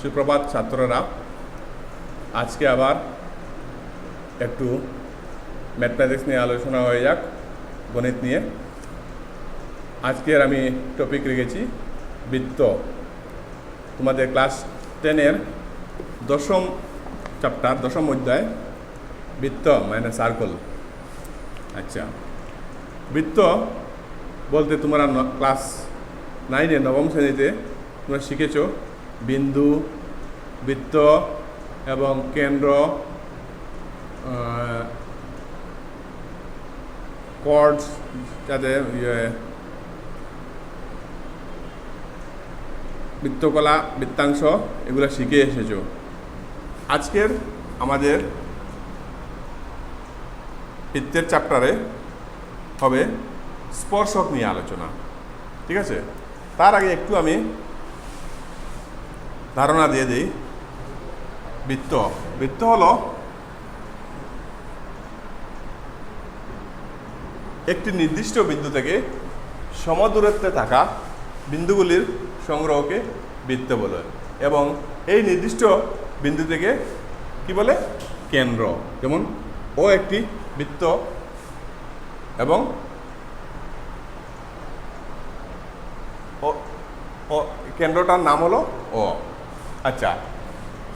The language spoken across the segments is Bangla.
সুপ্রভাত ছাত্ররা। আজকে আবার একটু ম্যাথমেটিক্স নিয়ে আলোচনা হয়ে যাক, গণিত নিয়ে। আজকের আমি টপিক রেখেছি বৃত্ত। তোমাদের ক্লাস 10-এর দশম চ্যাপ্টার, দশম অধ্যায় বৃত্ত মানে সার্কেল। আচ্ছা, বৃত্ত বলতে তোমরা ক্লাস 9-এ নবম শ্রেণীতে তোমরা শিখেছো বিন্দু, বৃত্ত এবং কেন্দ্র, কর্ডস, যাতে বৃত্তকলা, বৃত্তাংশ, এগুলো শিখে এসেছো। আজকের আমাদের বৃত্তের চ্যাপ্টারে হবে স্পর্শক নিয়ে আলোচনা। ঠিক আছে, তার আগে একটু আমি ধারণা দিয়ে দিই। বৃত্ত হলো একটি নির্দিষ্ট বিন্দু থেকে সমদূরত্বে থাকা বিন্দুগুলির সংগ্রহকে বৃত্ত বলে, এবং এই নির্দিষ্ট বিন্দু থেকে কি বলে, কেন্দ্র। যেমন ও একটি বৃত্ত এবং কেন্দ্রটার নাম হলো ও। আচ্ছা,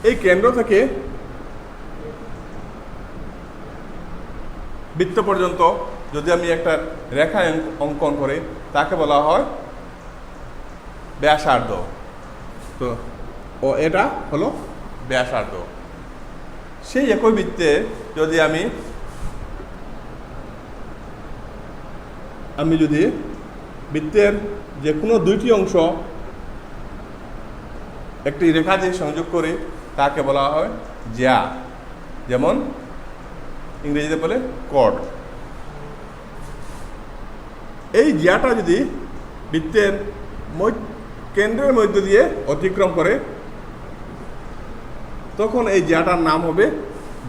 এই কেন্দ্র থেকে বৃত্ত পর্যন্ত যদি আমি একটা রেখা অঙ্কন করি, তাকে বলা হয় ব্যাসার্ধ। তো ও এটা হলো ব্যাসার্ধ। সেই একই বৃত্তে যদি আমি যদি বৃত্তের যে কোনো দুইটি অংশ একটি রেখা দিয়ে সংযোগ করি, তাকে বলা হয় জ্যা। যেমন ইংরেজিতে বলে কর্ড। এই জ্যাটা যদি বৃত্তের কেন্দ্রের মধ্য দিয়ে অতিক্রম করে, তখন এই জ্যাটার নাম হবে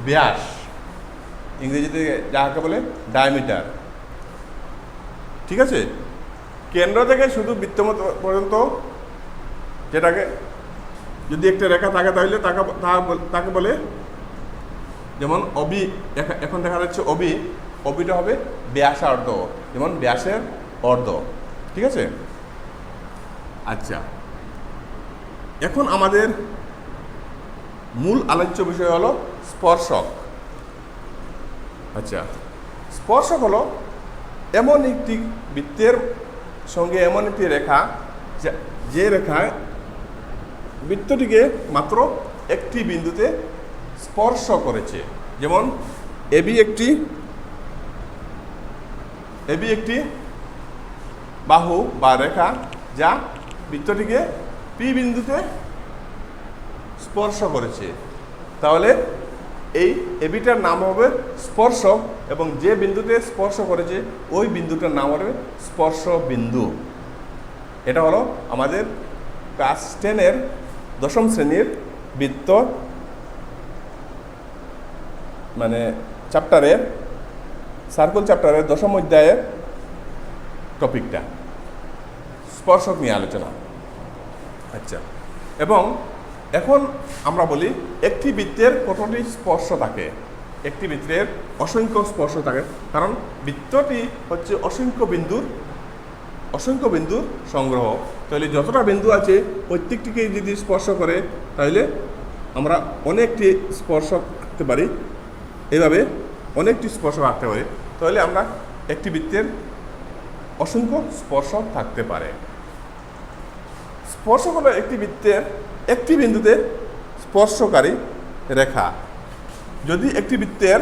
ব্যাস। ইংরেজিতে যাকে বলে ডায়ামিটার। ঠিক আছে, কেন্দ্র থেকে শুধু বৃত্ত পর্যন্ত যেটাকে যদি একটা রেখা থাকে, তাহলে তাকে বলে, যেমন অবি, এখন দেখা যাচ্ছে অবিটা হবে ব্যাসার্ধ, যেমন ব্যাসের অর্ধ। ঠিক আছে। আচ্ছা, এখন আমাদের মূল আলোচ্য বিষয় হলো স্পর্শক। আচ্ছা, স্পর্শক হলো এমন একটি বৃত্তের সঙ্গে এমন একটি রেখা, যে রেখায় বৃত্তটিকে মাত্র একটি বিন্দুতে স্পর্শ করেছে। যেমন এবি একটি বাহু বা রেখা, যা বৃত্তটিকে পি বিন্দুতে স্পর্শ করেছে। তাহলে এই এবিটার নাম হবে স্পর্শক, এবং যে বিন্দুতে স্পর্শ করেছে ওই বিন্দুটার নাম হবে স্পর্শ বিন্দু। এটা হলো আমাদের ক্লাস 10-এর দশম শ্রেণীর বৃত্ত মানে চ্যাপ্টারের, সার্কেল চ্যাপ্টারের দশম অধ্যায়ের টপিকটা স্পর্শক নিয়ে আলোচনা। আচ্ছা, এবং এখন আমরা বলি একটি বৃত্তের কতটি স্পর্শ থাকে। একটি বৃত্তের অসংখ্য স্পর্শ থাকে, কারণ বৃত্তটি হচ্ছে অসংখ্য বিন্দুর সংগ্রহ। তাহলে যতটা বিন্দু আছে প্রত্যেকটিকে যদি স্পর্শ করে, তাহলে আমরা অনেকটি স্পর্শক আঁকতে পারি। এইভাবে অনেকটি স্পর্শক আঁকতে পারি, তাহলে আমরা একটি বৃত্তের অসংখ্য স্পর্শক থাকতে পারে। স্পর্শক হলো একটি বৃত্তের একটি বিন্দুতে স্পর্শকারী রেখা। যদি একটি বৃত্তের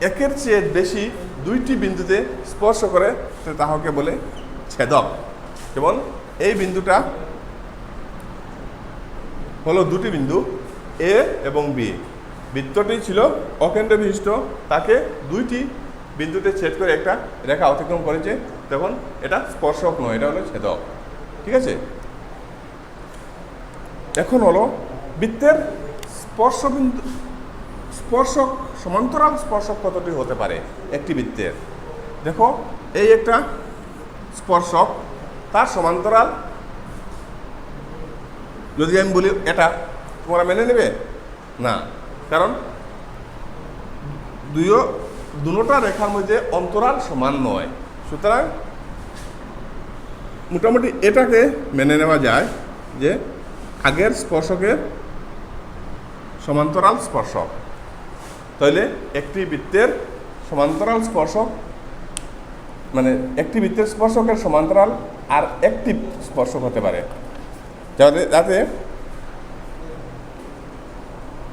একের চেয়ে বেশি দুইটি বিন্দুতে স্পর্শ করে, তাহাকে বলে ছেদক। যেমন এই বিন্দুটা হলো দুটি বিন্দু এ এবং বি। বৃত্তটি ছিল অকেন্দ্র বিশিষ্ট, তাকে দুইটি বিন্দুতে ছেদ করে একটা রেখা অতিক্রম করেছে, তখন এটা স্পর্শক নয়, এটা হলো ছেদক। ঠিক আছে। এখন হলো বৃত্তের স্পর্শক, সমান্তরাল স্পর্শক কতটি হতে পারে একটি বৃত্তের। দেখো, এই একটা স্পর্শক, তার সমান্তরাল যদি আমি বলি এটা, তোমরা মেনে নেবে না, কারণ দুটোটা রেখার মধ্যে অন্তরাল সমান নয়। সুতরাং মোটামুটি এটাকে মেনে নেওয়া যায় যে আগের স্পর্শকের সমান্তরাল স্পর্শক। তাহলে একটি বৃত্তের সমান্তরাল স্পর্শক মানে একটি বৃত্তের স্পর্শকের সমান্তরাল আর একটি স্পর্শক হতে পারে, যাতে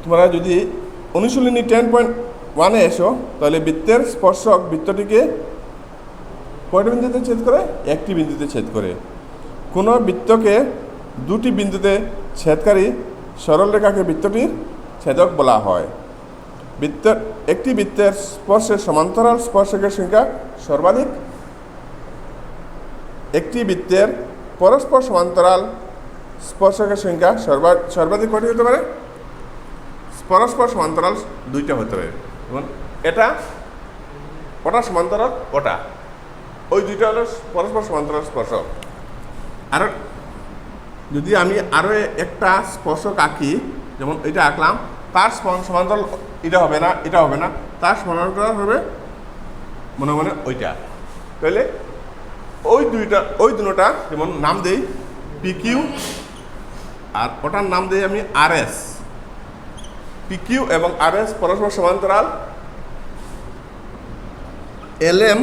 তোমরা যদি অনুশীলনী 10.1-এ এসো তাহলে বৃত্তের স্পর্শক বৃত্তটিকে কয়টি বিন্দুতে ছেদ করে? একটি বিন্দুতে ছেদ করে। কোনো বৃত্তকে দুটি বিন্দুতে ছেদকারী সরল রেখাকে বৃত্তটির ছেদক বলা হয়। একটি বৃত্তের স্পর্শের সমান্তরাল স্পর্শকের সংখ্যা সর্বাধিক। একটি বৃত্তের পরস্পর সমান্তরাল স্পর্শকের সংখ্যা সর্বাধিক কয়টি হতে পারে? পরস্পর সমান্তরাল দুইটা হতে পারে। যেমন এটা, ওটা সমান্তরাল, ওটা, ওই দুইটা হলো পরস্পর সমান্তরাল স্পর্শক। আর যদি আমি আরও একটা স্পর্শক আঁকি, যেমন এটা আঁকলাম, তার সমান্তরাল এটা হবে না, এটা হবে না, তার সমান্তরাল হবে মনে মনে ওইটা। তাহলে ওই দুটোটা যেমন নাম দেই পিকিউ, আর ওটার নাম দেই আমি আরএস। পিকিউ এবং আরএস পরস্পর সমান্তরাল। এলএম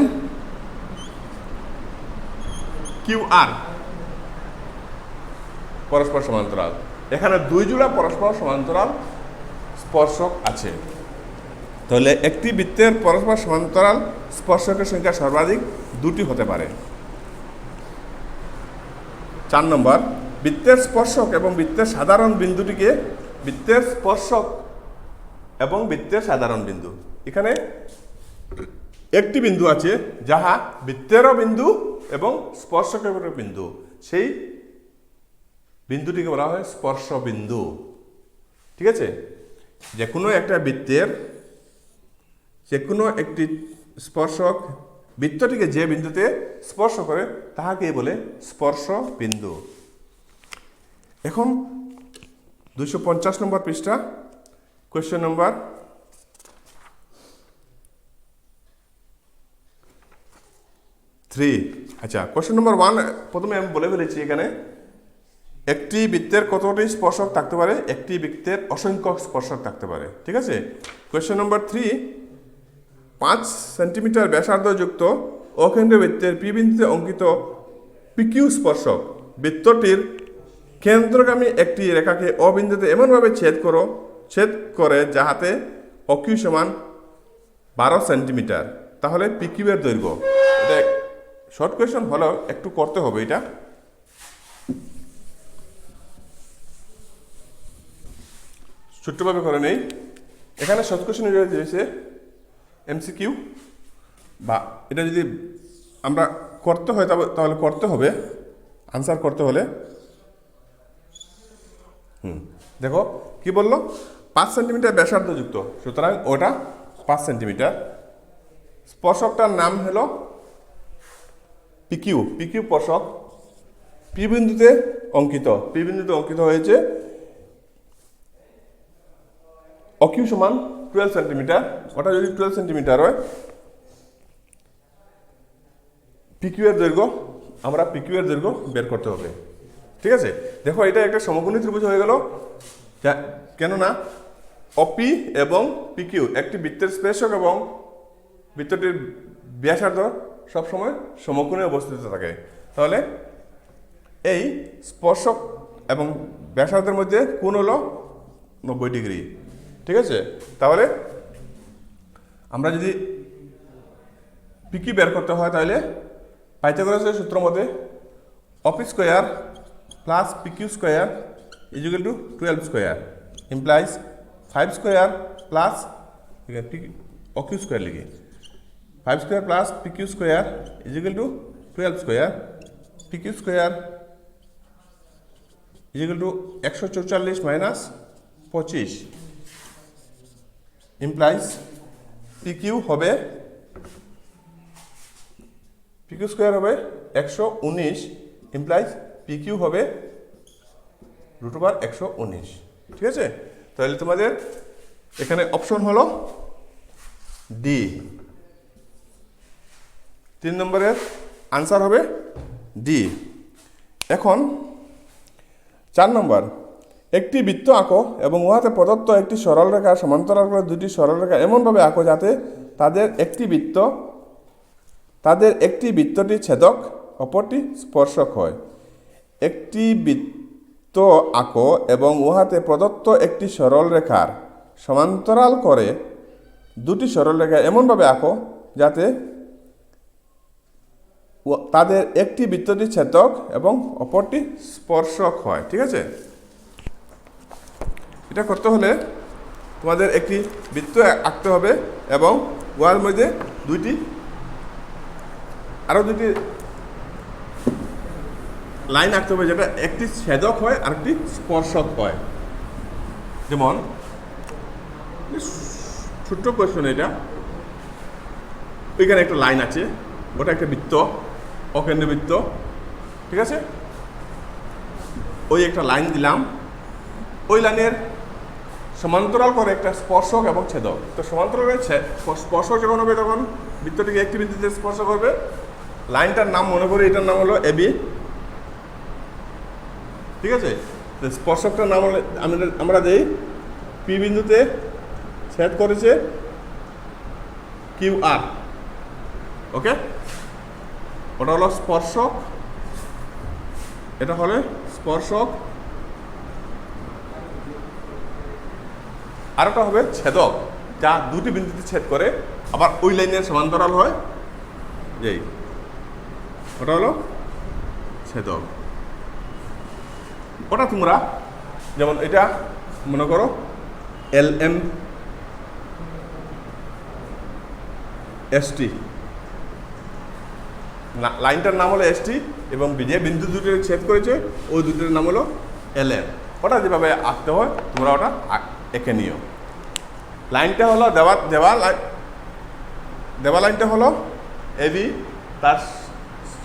কিউআর পরস্পর সমান্তরাল। এখানে দুই জোড়া পরস্পর সমান্তরাল স্পর্শক আছে। তাহলে একটি বৃত্তের পরস্পর সমান্তরাল স্পর্শকের সংখ্যা সর্বাধিক দুটি হতে পারে। 4 নম্বর, বৃত্তের স্পর্শক এবং বৃত্তের সাধারণ বিন্দুটিকে বৃত্তের স্পর্শক এবং বৃত্তের সাধারণ বিন্দু। এখানে একটি বিন্দু আছে যাহা বৃত্তেরও বিন্দু এবং স্পর্শকেরও বিন্দু, সেই বিন্দুটিকে বলা হয় স্পর্শ বিন্দু। ঠিক আছে, যে কোনো একটা বৃত্তের যে কোনো একটি স্পর্শক বৃত্তটিকে যে বিন্দুতে স্পর্শ করে তাহাকেই বলে স্পর্শ বিন্দু। এখন 250 নম্বর পৃষ্ঠা, কোয়েশ্চেন নম্বর 3। আচ্ছা, কোয়েশ্চেন নম্বর 1 প্রথমে আমি বলে ফেলেছি এখানে একটি বৃত্তের কতটি স্পর্শক থাকতে পারে? একটি বৃত্তের অসংখ্য স্পর্শক থাকতে পারে। ঠিক আছে, কোয়েশ্চেন নম্বর 3, 5 সেন্টিমিটার ব্যাসার্ধযুক্ত অকেন্দ্র বৃত্তের পি বিন্দুতে অঙ্কিত পিকিউ স্পর্শক বৃত্তটির কেন্দ্রগামী একটি রেখাকে অ বিন্দুতে এমনভাবে ছেদ করে যাহাতে অকিউ সমান 12 সেন্টিমিটার। তাহলে পিকিউ এর দৈর্ঘ্য। এটা শর্ট কোয়েশ্চন হলেও একটু করতে হবে। এটা ছোট্টভাবে করে নেই। এখানে শর্ট কোয়েশ্চন রয়েছে এমসিকিউ, বা এটা যদি আমরা করতে হয় তাহলে করতে হবে আনসার করতে হলে। দেখো কি বললো, 5 সেন্টিমিটার ব্যাসার্ধযুক্ত, সুতরাং ওটা 5 সেন্টিমিটার। স্পর্শকটার নাম হলো পিকিউ স্পর্শক। পি বিন্দুতে অঙ্কিত হয়েছে। অকিউ সমান 12 সেন্টিমিটার। ওটা যদি 12 সেন্টিমিটার হয়, পিকিউ এর দৈর্ঘ্য, আমরা পিকিউ এর দৈর্ঘ্য বের করতে হবে। ঠিক আছে, দেখো এটা একটা সমকোণী ত্রিভুজ হয়ে গেল, কেননা অপি এবং পিকিউ একটি বৃত্তের স্পর্শক এবং বৃত্তটির ব্যাসার্ধ সবসময় সমকোণে অবস্থিত থাকে। তাহলে এই স্পর্শক এবং ব্যাসার্ধের মধ্যে কোণ হলো 90 ডিগ্রি। ঠিক আছে, তাহলে আমরা যদি পিকিউ বের করতে হয় তাহলে পাইথাগোরাসের সূত্র মতে O P square plus P Q square is equal to 12 square implies 5 square plus O Q square লিখি 5 square plus P Q square is equal to 12 square. P Q square is equal to 144 minus 25 implies P Q হবে পিকিউ স্কোয়ার হবে 119 ইমপ্লাইজ পিকিউ হবে √119। ঠিক আছে, তাহলে তোমাদের এখানে অপশন হলো ডি। 3 নম্বরের আনসার হবে ডি। এখন 4 নম্বর, একটি বৃত্ত আঁকো এবং উহাতে প্রদত্ত একটি সরলরেখা সমান্তরাল করে দুটি সরলরেখা এমনভাবে আঁকো যাতে তাদের একটি বৃত্তটি ছেদক, অপরটি স্পর্শক হয়। একটি বৃত্ত আঁকো এবং উহাতে প্রদত্ত একটি সরলরেখার সমান্তরাল করে দুটি সরলরেখা এমনভাবে আঁকো যাতে তাদের একটি বৃত্তটি ছেদক এবং অপরটি স্পর্শক হয়। ঠিক আছে, এটা করতে হলে তোমাদের একটি বৃত্ত আঁকতে হবে এবং উহার মধ্যে আরো দুটি লাইন আঁকতে হবে যেটা একটি ছেদক হয় আর একটি স্পর্শক হয়। যেমন ছোট্ট কোয়েশ্চন, এটা ওইখানে একটা লাইন আছে, ওটা একটা বৃত্ত, অকেন্দ্রবৃত্ত। ঠিক আছে, ওই একটা লাইন দিলাম, ওই লাইনের সমান্তরাল করে একটা স্পর্শক এবং ছেদক। তো সমান্তরাল স্পর্শক যখন হবে তখন বৃত্তটিকে একটি বিন্দুতে স্পর্শ করবে। লাইনটার নাম মনে করি, এটার নাম হলো এবি। ঠিক আছে, স্পর্শকটার নাম হলো আমরা দেই পি বিন্দুতে ছেদ করেছে কিউ আর। ওকে, ওটা হলো স্পর্শক, এটা হলো স্পর্শক, আর একটা হবে ছেদক, যা দুটি বিন্দুতে ছেদ করে আবার ওই লাইনের সমান্তরাল হয়, যেই ওটা হলো ছেদক। ওটা তোমরা যেমন এটা মনে করো LM ST, লাইনটার নাম হলো ST এবং যে বিন্দু দুটো ছেদ করেছে ওই দুটোর নাম হলো LM। ওটা যেভাবে আঁকতে হয় তোমরা ওটা এঁকে নিও। লাইনটা হলো দেওয়া লাইনটা হলো AB, তার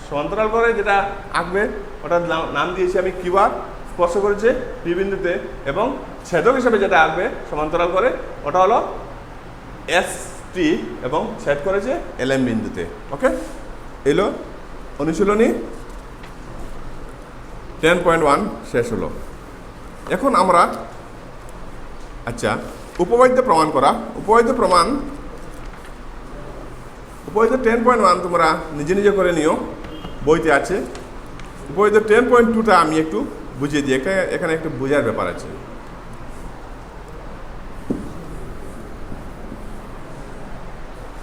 সমান্তরাল করে যেটা আঁকবে ওটার নাম দিয়েছি আমি কিউআর, স্পর্শ করেছে পি বিন্দুতে, এবং ছেদক হিসেবে যেটা আঁকবে সমান্তরাল করে ওটা হলো ST এবং ছেদ করেছে LM বিন্দুতে। ওকে, এলো অনুশীলনী 10.1 শেষ হলো। এখন আমরা উপপাদ্য প্রমাণ করা। উপপাদ্য 10.1 তোমরা নিজে নিজে করে নিও, বইতে আছে। উপপাদ্য 10.2টা আমি একটু বুঝিয়ে দিই, এখানে একটু বোঝার ব্যাপার আছে।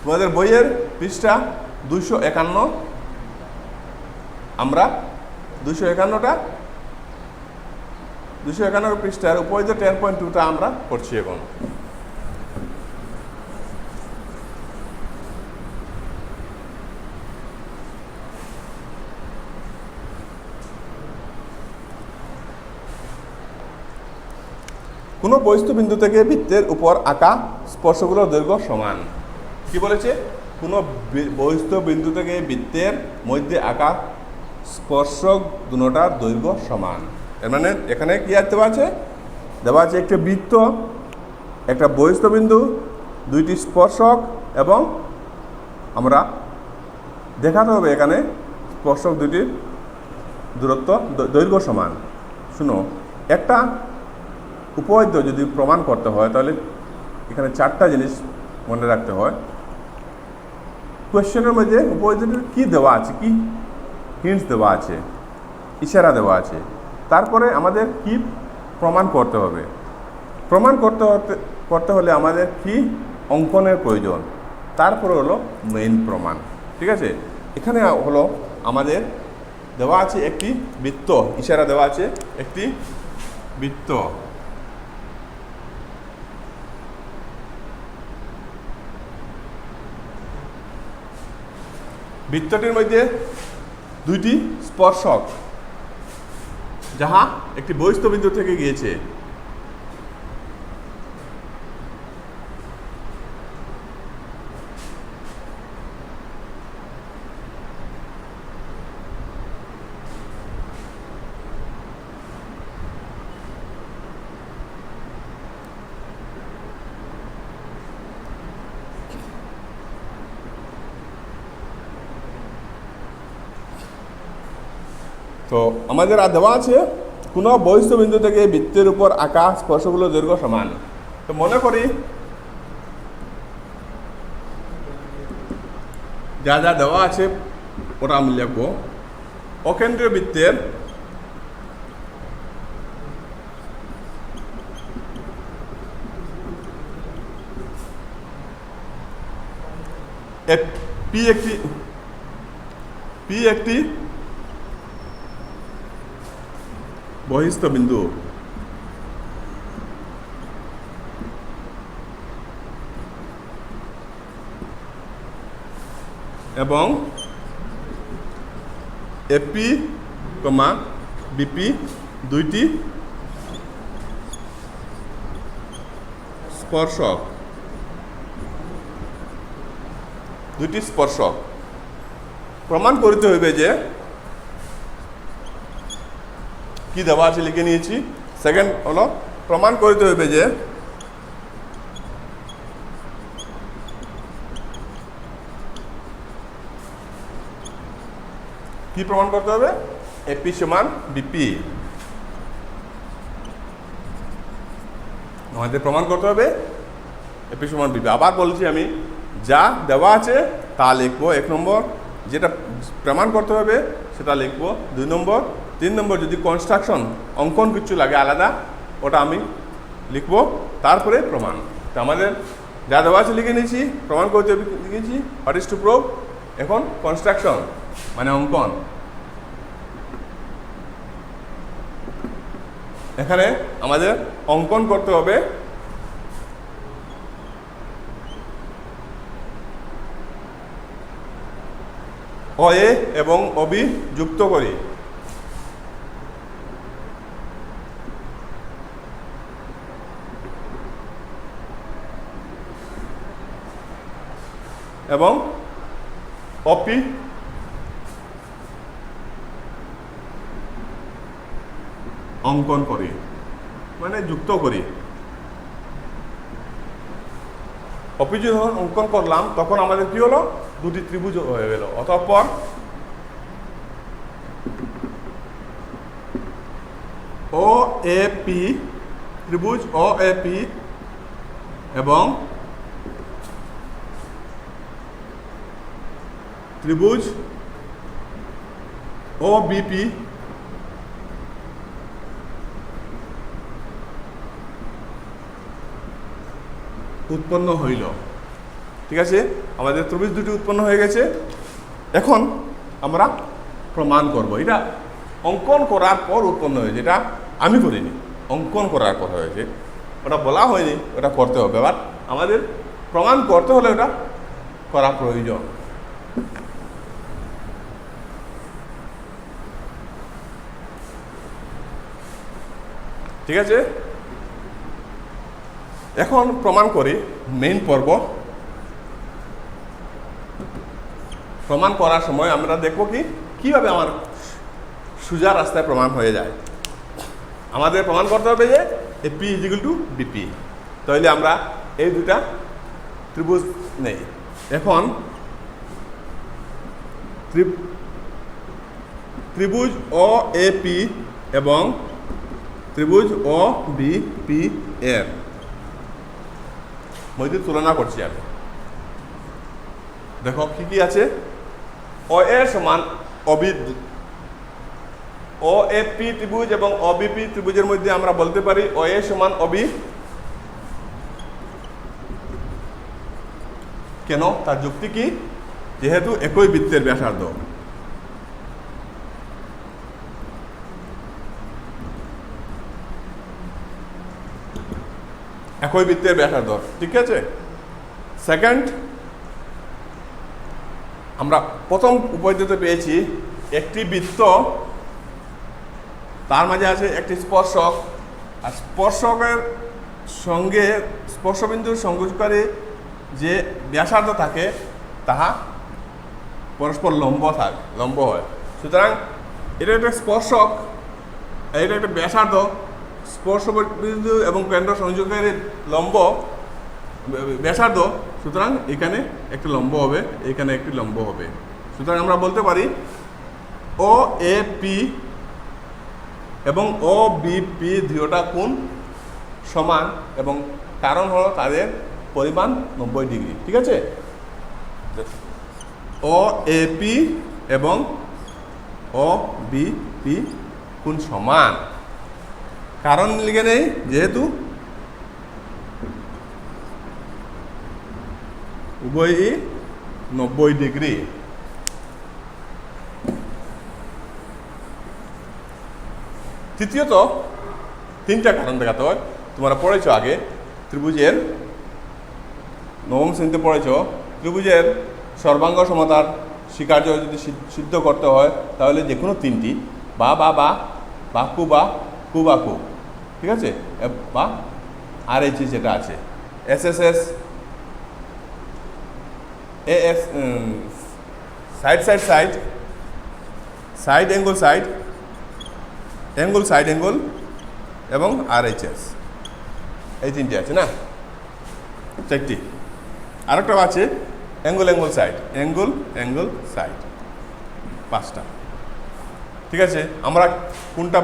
তোমাদের বইয়ের পৃষ্ঠা 251, আমরা 251 পৃষ্ঠার উপপাদ্য 10.2টা আমরা করছি এখন। কোনো বস্তু বিন্দু থেকে বৃত্তের উপর আঁকা স্পর্শগুলোর দৈর্ঘ্য সমান। কি বলেছে? কোনো বস্তু বিন্দু থেকে বৃত্তের মধ্যে আঁকা স্পর্শক দুটোটার দৈর্ঘ্য সমান। এর মানে এখানে কি দেওয়া আছে একটি বৃত্ত, একটা বস্তু বিন্দু, দুইটি স্পর্শক, এবং আমরা দেখাতে হবে এখানে স্পর্শক দুটির দূরত্ব দৈর্ঘ্য সমান। শুনো, একটা উপপাদ্য যদি প্রমাণ করতে হয় তাহলে এখানে 4টা জিনিস মনে রাখতে হয়। কোয়েশ্চেনের মধ্যে উপপাদ্যটির কী দেওয়া আছে, কি হিন্টস দেওয়া আছে, ইশারা দেওয়া আছে, তারপরে আমাদের কি প্রমাণ করতে হবে। প্রমাণ করতে হলে আমাদের কি অঙ্কনের প্রয়োজন, তারপরে হলো মেইন প্রমাণ। ঠিক আছে, এখানে হলো আমাদের দেওয়া আছে একটি বৃত্ত, ইশারা দেওয়া আছে একটি বৃত্ত। বৃত্তটির মধ্যে দুইটি স্পর্শক যাহা একটি বহিস্থ বিন্দু থেকে গিয়েছে। তো আমাদের আর দেওয়া আছে কোনো বহিস্থ বিন্দু থেকে বৃত্তের উপর আঁকা স্পর্শগুলো দৈর্ঘ্য সমান। তো মনে করি যা যা দেওয়া আছে ওটা আমি লিখবো। অকেন্দ্রীয় বৃত্তের পি একটি বহিস্থ বিন্দু এবং এপি কমা বিপি দুইটি স্পর্শক প্রমাণ করতে হইবে যে কি দেওয়া আছে লিখে নিয়েছি। সেকেন্ড হলো প্রমাণ করতে হইবে যে কি প্রমাণ করতে হবে? এপি সমান বিপি। আমাদের প্রমাণ করতে হবে এপি সমান বিপি। আবার বলছি আমি, যা দেওয়া আছে তা লিখবো 1 নম্বর, যেটা প্রমাণ করতে হবে সেটা লিখবো 2 নম্বর, 3 নম্বর যদি কনস্ট্রাকশন অঙ্কন কিছু লাগে আলাদা ওটা আমি লিখবো, তারপরে প্রমাণ। তো আমাদের যা দেওয়া আছে লিখে নিয়েছি, প্রমাণ করতে লিখেছি, হোয়াট ইজ টু প্রুভ। এখন কনস্ট্রাকশন মানে অঙ্কন। এখানে আমাদের অঙ্কন করতে হবে OA এবং OB যুক্ত করি। এবং OP অঙ্কন করি, মানে যুক্ত করি। OP যখন অঙ্কন করলাম তখন আমাদের কি হলো? দুটি ত্রিভুজ হয়ে গেল। অতঃপর OAP ত্রিভুজ OAP এবং ত্রিভুজ OBP উৎপন্ন হইল। ঠিক আছে, আমাদের ত্রিভুজ দুটি উৎপন্ন হয়ে গেছে। এখন আমরা প্রমাণ করব। এটা অঙ্কন করার পর উৎপন্ন হয়েছে, এটা আমি করিনি, অঙ্কন করার পর হয়েছে। ওটা বলা হয়নি, ওটা করতে হবে। এবার আমাদের প্রমাণ করতে হলে ওটা করা প্রয়োজন। ঠিক আছে, এখন প্রমাণ করি। মেইন পর্ব। প্রমাণ করার সময় আমরা দেখবো কিভাবে আমার সোজা রাস্তায় প্রমাণ হয়ে যায়। আমাদের প্রমাণ করতে হবে যে এপি ইজিক্যাল টু বিপি। তাহলে আমরা এই দুটা ত্রিভুজ নেই। এখন ত্রিভুজ OAP এবং ত্রিভুজ OBP এর মধ্যে তুলনা করছি আমি। দেখো কি কি আছে। OA সমান OB, OAP ত্রিভুজ এবং OBP ত্রিভুজের মধ্যে আমরা বলতে পারি OA সমান OB। কেন? তার যুক্তি কি? যেহেতু একই বৃত্তের ব্যাসার্ধ। একই বৃত্তের ব্যাসার্ধ। ঠিক আছে। সেকেন্ড, আমরা প্রথম উপপাদ্যতে পেয়েছি একটি বৃত্ত, তার মাঝে আছে একটি স্পর্শক, আর স্পর্শকের সঙ্গে স্পর্শবিন্দুর সংযোগকারী যে ব্যাসার্ধ থাকে তাহা পরস্পর লম্ব হয়। সুতরাং এটা একটা স্পর্শক, এটা একটা ব্যাসার্ধ, স্পর্শবিন্দু এবং কেন্দ্র সংযোগকারী লম্ব ব্যাসার্ধ। সুতরাং এখানে একটা লম্ব হবে, এখানে একটি লম্ব হবে। সুতরাং আমরা বলতে পারি OAP এবং ও বি পি দুইটা কোণ সমান, এবং কারণ হলো তাদের পরিমাণ 90 ডিগ্রি। ঠিক আছে, ও এ পি এবং ও বি পি কোণ সমান, কারণ লিখে নেই যেহেতু উভয়ই 90 ডিগ্রি। তৃতীয়ত তিনটা কারণ দেখাতে হয়। তোমরা পড়েছ আগে ত্রিভুজের নবম শ্রেণীতে পড়েছ, ত্রিভুজের সর্বাঙ্গ সমতার স্বীকার্য যদি সিদ্ধ করতে হয় তাহলে যে কোনো তিনটি বা বা বা বা কু বা কু বা কু, ঠিক আছে, বা আর এইচ যেটা আছে S S S A S side side side side angle side angle side angle এবং আর এইচ এস, এই তিনটি আছে না, চারটি। আরেকটা আছে angle angle side, angle angle side, পাঁচটা। ঠিক আছে, আমরা কোনটা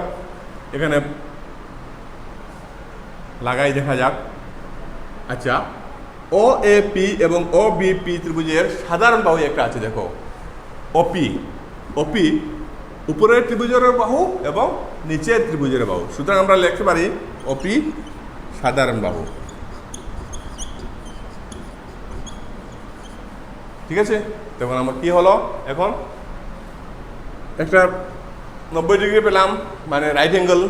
এখানে লাগাই দেখা যাক। আচ্ছা, ও এ পি এবং ও বি পি ত্রিভুজের সাধারণ বাহু একটা আছে, দেখো ওপি। ওপি উপরের ত্রিভুজের বাহু এবং নিচের ত্রিভুজের বাহু, সুতরাং আমরা লিখতে পারি ওপি সাধারণ বাহু। ঠিক আছে, তখন আমার কি হলো, এখন একটা 90 ডিগ্রি পেলাম, মানে রাইট অ্যাঙ্গেল,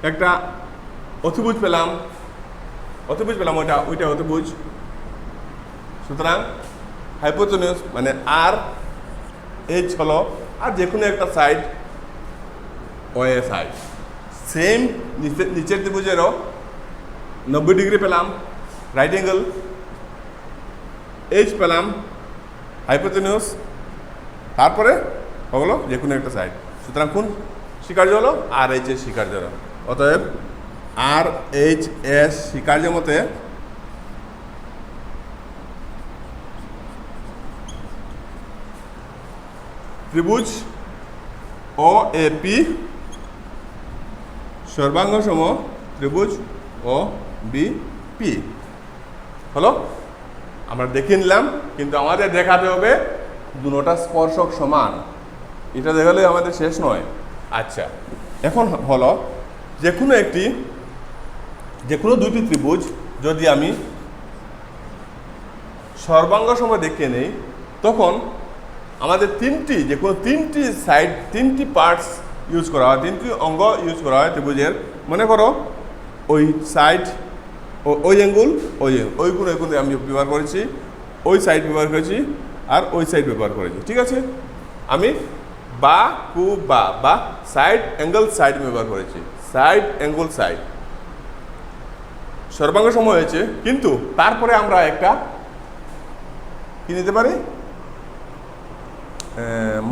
একটা অতিভুজ পেলাম, ওইটা অতিভুজ। সুতরাং হাইপোটেনিউস মানে আর এইচ হলো, আর যে কোনো একটা সাইড ও এ সাইড। সেম নিচের ত্রিভুজেরও 90 ডিগ্রি পেলাম, রাইট অ্যাঙ্গেল, এইচ পেলাম, হাইপোটেনিউস, তারপরে হলো যে কোনো একটা সাইড। সুতরাং কোন স্বীকার্য হলো, আর এইচ এর স্বীকার্য হলো। অতএব আর এইচ এস স্বীকার্য মতে ত্রিভুজ ও এ পি সর্বাঙ্গ সম ত্রিভুজ ও বি পি হলো। আমরা দেখে নিলাম, কিন্তু আমাদের দেখাতে হবে দুটোটা স্পর্শক সমান। এটা দেখালে আমাদের শেষ নয়। আচ্ছা, এখন হলো যে কোনো দুটি ত্রিভুজ যদি আমি সর্বাঙ্গ সম দেখে নেই, তখন আমাদের যে কোনো তিনটি সাইড, তিনটি পার্টস ইউজ করা হয়, তিনটি অঙ্গ ইউজ করা হয় ত্রিভুজের। মনে করো ওই সাইড, ওই অ্যাঙ্গুল, ওই কোণ আমি ব্যবহার করেছি, ওই সাইড ব্যবহার করেছি, আর ওই সাইড ব্যবহার করেছি। ঠিক আছে, আমি বা কু বা সাইড অ্যাঙ্গেল সাইড ব্যবহার করেছি, সাইড অ্যাঙ্গেল সাইড সর্বাঙ্গ সম হয়েছে। কিন্তু তারপরে আমরা একটা কি নিতে পারি,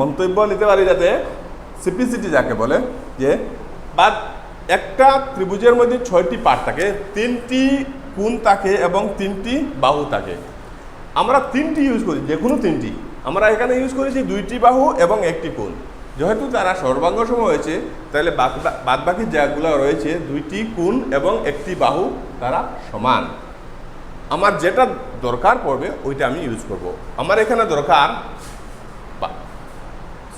মন্তব্য নিতে পারি, যাতে সিপিসিটি যাকে বলে, যে বা একটা ত্রিভুজের মধ্যে 6টি পার্ট থাকে, 3টি কোণ থাকে এবং 3টি বাহু থাকে। আমরা 3টি ইউজ করি, যে কোনো 3টি। আমরা এখানে ইউজ করেছি 2টি বাহু এবং 1টি কোণ। যেহেতু তারা সর্বাঙ্গ সম হয়েছে, তাহলে বাদবাকি যেগুলো রয়েছে 2টি কোণ এবং 1টি বাহু, তারা সমান। আমার যেটা দরকার পড়বে ওইটা আমি ইউজ করব। আমার এখানে দরকার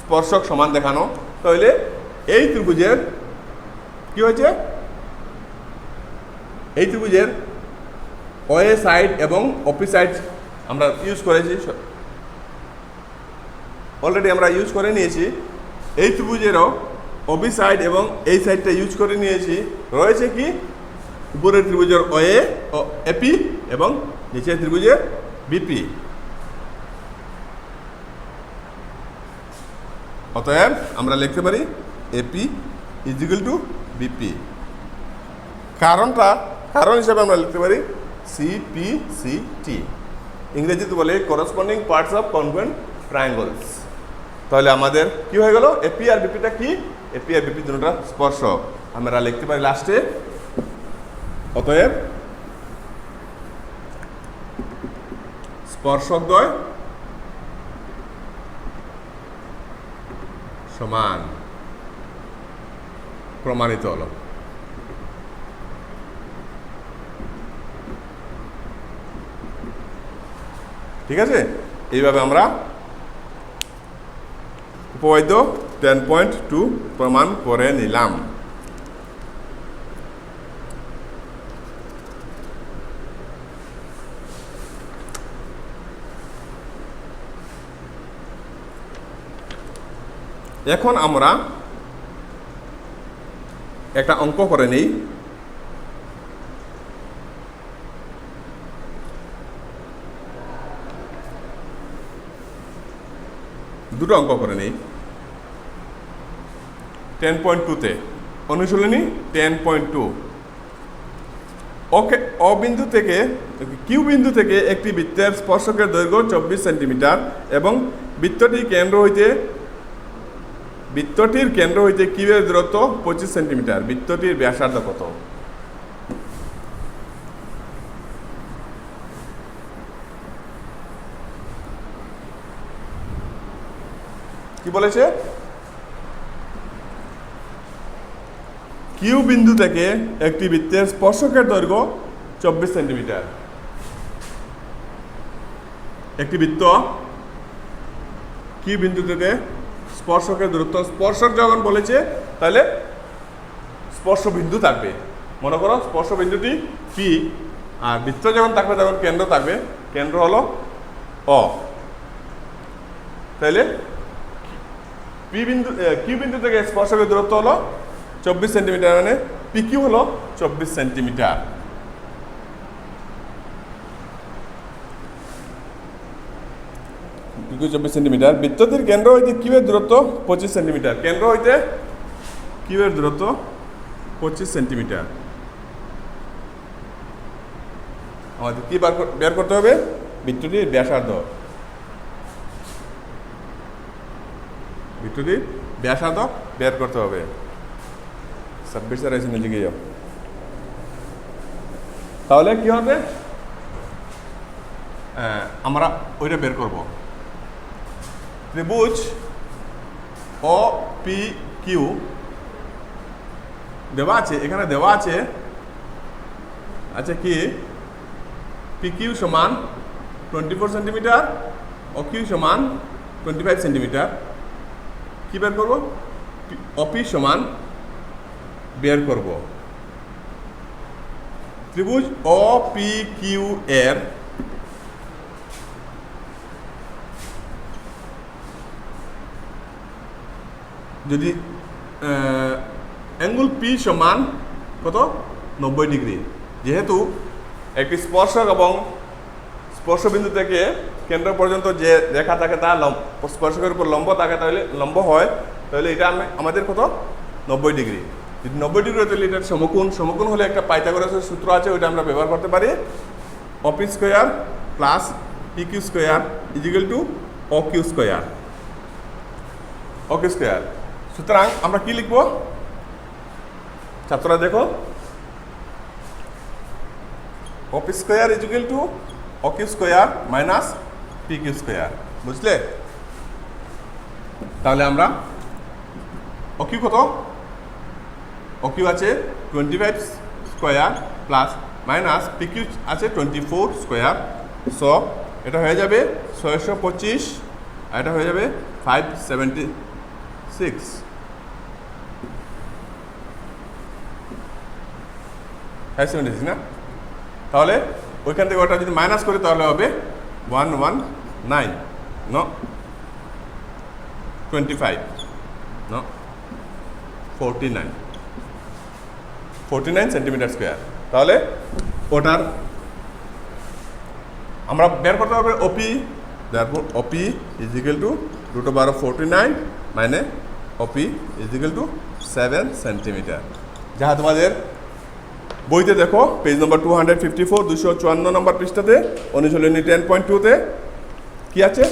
স্পর্শক সমান দেখানো। তাহলে এই ত্রিভুজের কি হয়েছে, এই ত্রিভুজের ওএ সাইড এবং ওপি সাইড আমরা ইউজ করেছি, অলরেডি আমরা ইউজ করে নিয়েছি। এই ত্রিভুজেরও ওবি সাইড এবং এই সাইডটা ইউজ করে নিয়েছি। রয়েছে কি, উপরের ত্রিভুজের ওএ ও এপি এবং নিচের ত্রিভুজের বিপি। অতএব আমরা লিখতে পারি এপি ইজিক্যাল টু বিপি। কারণ হিসাবে আমরা লিখতে পারি সিপিসিটি, ইংরেজিতে বলে করসপন্ডিং পার্টস অফ কনগ্রুয়েন্ট ট্রায়াঙ্গলস। তাহলে আমাদের কি হয়ে গেল, এপি আর বিপিটা কি, এপি আর বিপি দুটোটা স্পর্শক আমরা লিখতে পারি লাস্টে। অতএব স্পর্শকদ্বয় সমান। প্রমাণিত হলো। ঠিক আছে, এইভাবে আমরা উপপাদ্য 10.2 প্রমাণ করে নিলাম। এখন আমরা একটা অঙ্ক করে নিই। দুটো অঙ্ক করে নিই 10.2-তে। অনুশীলনী 10.2। ওকে, অ বিন্দু থেকে কিউ বিন্দু থেকে একটি বৃত্তের স্পর্শকের দৈর্ঘ্য 24 সেন্টিমিটার এবং বৃত্তটির কেন্দ্র হইতে কিউ এর দূরত্ব 25 সেন্টিমিটার। বৃত্তটির ব্যাসার্ধ কত? কি বলেছে? কিউ বিন্দু থেকে একটি বৃত্তের স্পর্শকের দৈর্ঘ্য 24 সেন্টিমিটার। একটি বৃত্ত কিউ বিন্দু থেকে স্পর্শকের দূরত্ব, স্পর্শক যখন বলেছে তাহলে স্পর্শ বিন্দু থাকবে। মনে করো স্পর্শ বিন্দুটি পি, আর বৃত্ত যখন থাকবে তখন কেন্দ্র থাকবে, কেন্দ্র হলো অ। তাহলে কিউ বিন্দু থেকে স্পর্শকের দূরত্ব হলো 24 সেন্টিমিটার, মানে পি কিউ হলো 24 সেন্টিমিটার। P Q 24 centimetre. বৃত্তটির কেন্দ্র হইতে কিউ এর দূরত্ব 25 সেন্টিমিটার। কেন্দ্র হইতে কিউ এর দূরত্ব 25 সেন্টিমিটার। আমাদের কি বের করতে হবে? বৃত্তটির ব্যাসার্ধ। বৃত্তটির ব্যাসার্ধ বের করতে হবে। 26 আর এসে লিখে যাও। তাহলে কি হবে? আমরা ওইটা বের করব। ত্রিভুজ ও পি কিউ দেওয়া আছে, এখানে দেওয়া আছে আচ্ছা কি পি কিউ সমান 24 সেন্টিমিটার, ও কিউ সমান 25 সেন্টিমিটার। কি বের করব? অপি সমান বের করব ত্রিভুজ ও পি কিউ এর যদি অ্যাঙ্গেল পি সমান কত? 90 ডিগ্রি। যেহেতু একটি স্পর্শক এবং স্পর্শবিন্দু থেকে কেন্দ্র পর্যন্ত যে রেখা থাকে তা স্পর্শকের উপর লম্ব থাকে, তাহলে লম্ব হয়, তাহলে এটা আমাদের কত? 90 ডিগ্রি। যদি 90 ডিগ্রি হয় তাহলে এটার সমকোণ। সমকোণ হলে একটা পাইথাগোরাসের সূত্র আছে, ওইটা আমরা ব্যবহার করতে পারি। O P square plus P Q square is equal to O Q square. O Q square. সুতরাং আমরা কি লিখব ছাত্ররা দেখো? O P square is equal to O Q square minus P Q square. বুঝলে? তাহলে আমরা ও কিউ কত? ও কিউ আছে 25 square plus minus P Q আছে 24 স্কোয়ার। সো এটা হয়ে যাবে 625, আর এটা হয়ে যাবে 576। না? তাহলে ওইখান থেকে ওটা যদি মাইনাস করি তাহলে হবে 119 নো 25 নো 49 সেন্টিমিটার স্কোয়ার। তাহলে ওটার আমরা বের করতে হবে ওপি। therefore OP is equal two √49 মানে ওপি ইজ ইকুয়াল টু 7 সেন্টিমিটার। যাহা তোমাদের বইতে দেখো পেজ নম্বর 254 254 নম্বর পৃষ্ঠাতে অনুশীলনী 10.2-তে কি আছে?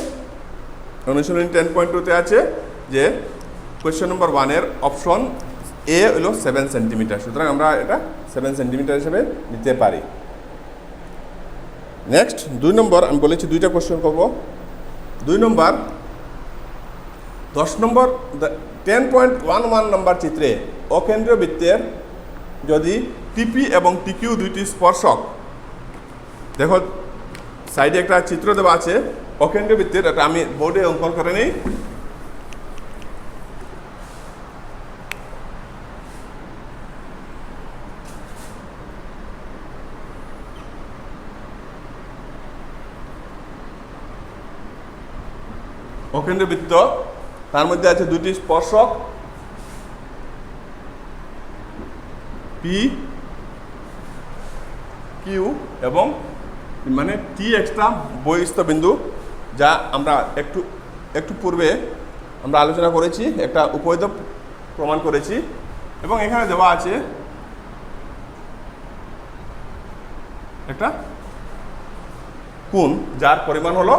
অনুশীলনী 10.2-তে আছে যে কোয়েশ্চেন নম্বর 1-এর অপশন এ হলো 7 সেন্টিমিটার। সুতরাং আমরা এটা 7 সেন্টিমিটার হিসেবে নিতে পারি। নেক্সট 2 নম্বর, আমি বলেছি 2টা কোয়েশ্চেন করব। 2 নম্বর 10 নম্বর 10.11 নম্বর চিত্রে অকেন্দ্রীয় বৃত্তের যদি টিপি এবং টিকিউ দুইটি স্পর্শক, দেখো সাইডে একটা চিত্র দেওয়া আছে অকেন্দ্রীয় বৃত্তের, এটা আমি বোর্ডে অঙ্কন করে নিই। অকেন্দ্রীয় বৃত্ত, তার মধ্যে আছে দুটি স্পর্শক পি কিউ এবং মানে টি এক্সট্রা বহিস্থ বিন্দু, যা আমরা একটু পূর্বে আমরা আলোচনা করেছি, একটা উপপাদ্য প্রমাণ করেছি। এবং এখানে দেওয়া আছে একটা কোণ যার পরিমাণ হলো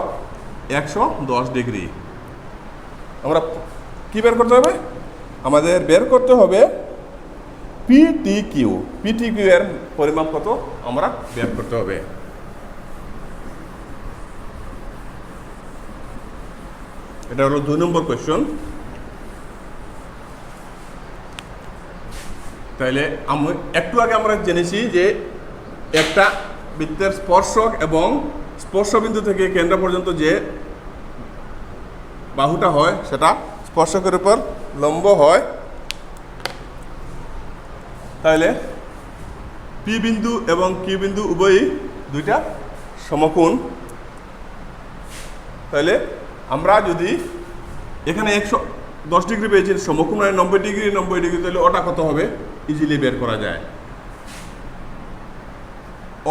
110 ডিগ্রি। আমরা কি বের করতে হবে? আমাদের বের করতে হবে পিটিকিউ এর পরিমাপ কত আমরা বের করতে হবে। এটা হলো 2 নম্বর কোয়েশ্চন। তাইলে একটু আগে আমরা জেনেছি যে একটা বৃত্তের স্পর্শক এবং স্পর্শবিন্দু থেকে কেন্দ্র পর্যন্ত যে বাহুটা হয় সেটা স্পর্শকের উপর লম্ব হয়। তাহলে পি বিন্দু এবং কিউ বিন্দু উভয়ই দুইটা সমকোণ। তাহলে আমরা যদি এখানে 110 ডিগ্রি পেয়েছি, সমকোণ মানে 90 ডিগ্রি, তাহলে ওটা কত হবে ইজিলি বের করা যায়।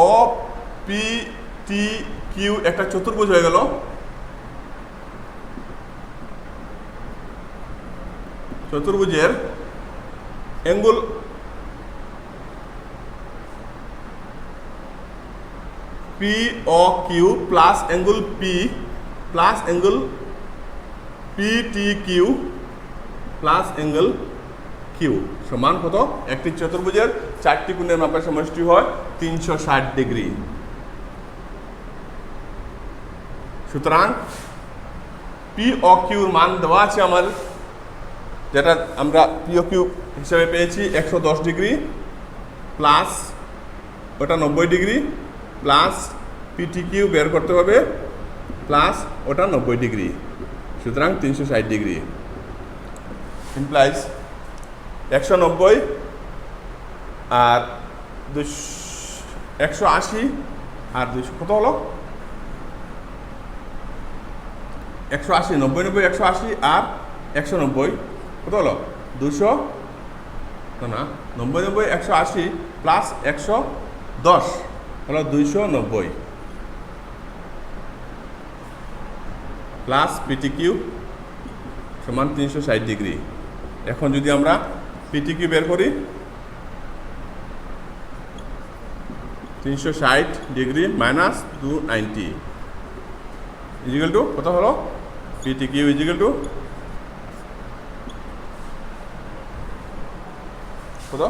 ও পি টি কিউ একটা চতুর্ভুজ হয়ে গেল। চতুর্ভুজের angle P O Q plus angle P plus angle P T Q plus angle Q সমান কত? একটি চতুর্ভুজের 4টি কোণের মাপের সমষ্টি হয় 360 ডিগ্রি। সুতরাং পি ও কিউর মান দেওয়া আছে আমার, যেটা আমরা পি ও কিউ হিসাবে পেয়েছি 110 ডিগ্রি প্লাস ওটা 90 ডিগ্রি প্লাস পিটি কিউ বের করতে হবে প্লাস ওটা 90 ডিগ্রি, সুতরাং 360 ডিগ্রি ইমপ্লাইজ 190 আর 180 আর 200 কত হলো? 180 90 180 আর 190 কত হলো? 200 না 90 180 প্লাস 110 হলো 290 প্লাস পিটি কিউ সমান 360 ডিগ্রি। এখন যদি আমরা পিটি কিউ বের করি 360 ডিগ্রি মাইনাস 290 ইজিক্যাল টু কত হলো? পিটি কিউ ইজিক্যাল টু কত?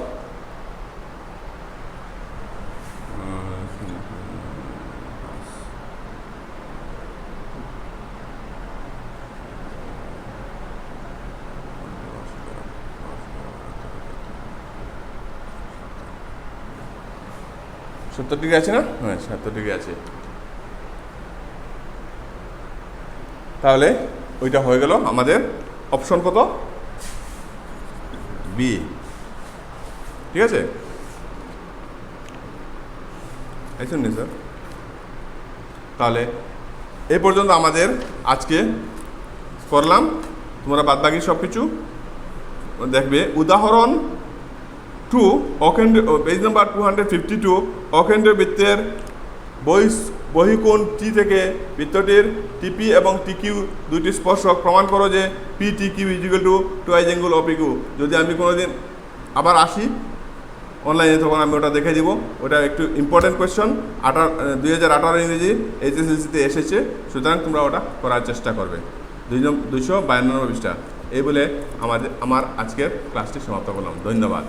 সত্তর ডিগ্রি আছে না? হ্যাঁ 70 ডিগ্রি আছে। তাহলে ওইটা হয়ে গেল আমাদের অপশন কত? বি। ঠিক আছে, শুনুন স্যার। তাহলে এই পর্যন্ত আমাদের আজকে করলাম। তোমরা বাদ বাকি সব কিছু দেখবে। উদাহরণ 2 পেজ নাম্বার 252 অকেন্দ্রীয় বৃত্তের বহিকোণ টি থেকে বৃত্তটির টিপি এবং টিকিউ দুইটি স্পর্শক, প্রমাণ করো যে P T Q equal to twice angle of Q. যদি আমি কোনোদিন আবার আসি অনলাইনে তখন আমি ওটা দেখে দিব। ওটা একটু ইম্পর্টেন্ট কোয়েশ্চন, 2018 ইংরেজি এইচএসএলসিতে এসেছে, সুতরাং তোমরা ওটা করার চেষ্টা করবে। 252 পৃষ্ঠা। এই বলে আমার আজকের ক্লাসটি সমাপ্ত করলাম। ধন্যবাদ।